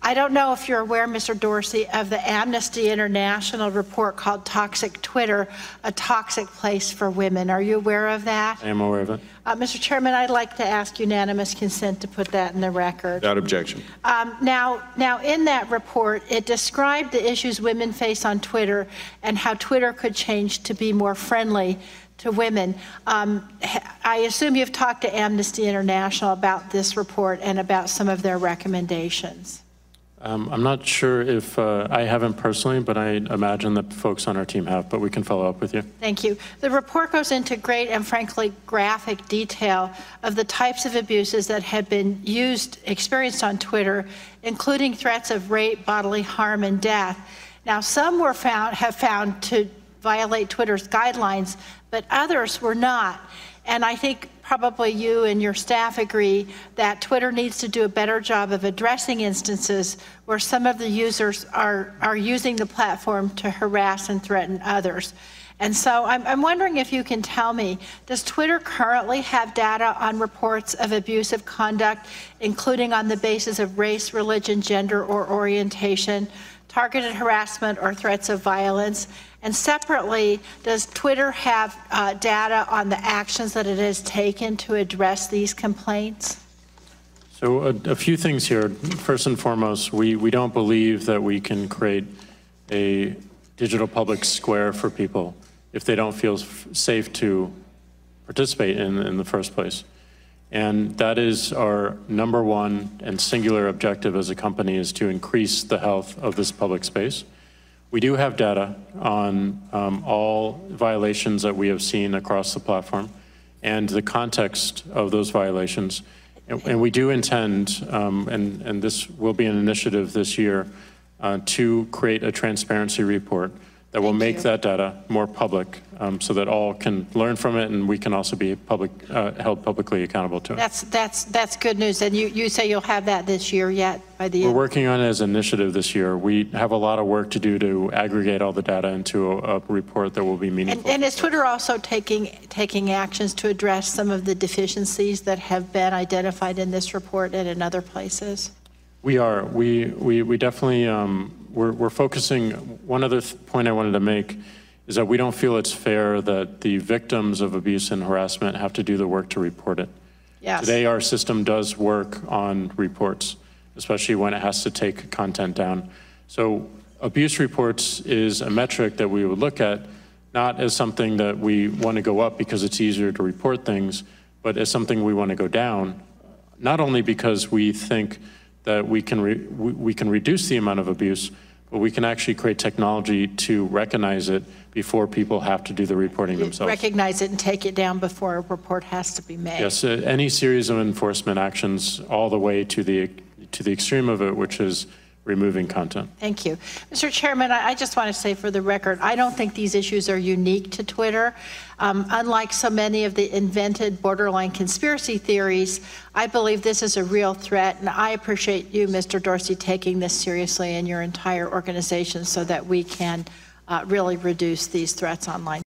I don't know if you're aware, Mr. Dorsey, of the Amnesty International report called Toxic Twitter, a Toxic Place for Women. Are you aware of that? I am aware of it. Mr. Chairman, I'd like to ask unanimous consent to put that in the record. Without objection. Now, in that report, it described the issues women face on Twitter and how Twitter could change to be more friendly to women. I assume you've talked to Amnesty International about this report and about some of their recommendations. I'm not sure if I haven't personally, but I imagine that folks on our team have, but we can follow up with you. Thank you. The report goes into great and frankly graphic detail of the types of abuses that have been experienced on Twitter, including threats of rape, bodily harm, and death. Now, some have found to violate Twitter's guidelines, but others were not. And I think probably you and your staff agree that Twitter needs to do a better job of addressing instances where some of the users are using the platform to harass and threaten others. And so I'm wondering if you can tell me, does Twitter currently have data on reports of abusive conduct, including on the basis of race, religion, gender, or orientation, targeted harassment, or threats of violence? And separately, does Twitter have data on the actions that it has taken to address these complaints? So a few things here. First and foremost, we don't believe that we can create a digital public square for people if they don't feel safe to participate in the first place. And that is our #1 and singular objective as a company, is to increase the health of this public space. We do have data on all violations that we have seen across the platform and the context of those violations. And we do intend, and this will be an initiative this year, to create a transparency report that will make that data more public, so that all can learn from it, and we can also be held publicly accountable to it. That's good news. And you say you'll have that this year yet? By the end? We're working on it as an initiative this year. We have a lot of work to do to aggregate all the data into a report that will be meaningful. And is Twitter also taking actions to address some of the deficiencies that have been identified in this report and in other places? We are. We definitely, we're focusing. One other point I wanted to make is that we don't feel it's fair that the victims of abuse and harassment have to do the work to report it. Yes. Today, our system does work on reports, especially when it has to take content down. So abuse reports is a metric that we would look at, not as something that we want to go up because it's easier to report things, but as something we want to go down, not only because we think that we can reduce the amount of abuse, but we can actually create technology to recognize it before people have to do the reporting themselves. Recognize it and take it down before a report has to be made. Yes, any series of enforcement actions all the way to the extreme of it, which is removing content. Thank you. Mr. Chairman, I just want to say for the record, I don't think these issues are unique to Twitter. Unlike so many of the invented borderline conspiracy theories, I believe this is a real threat, and I appreciate you, Mr. Dorsey, taking this seriously and your entire organization so that we can really reduce these threats online.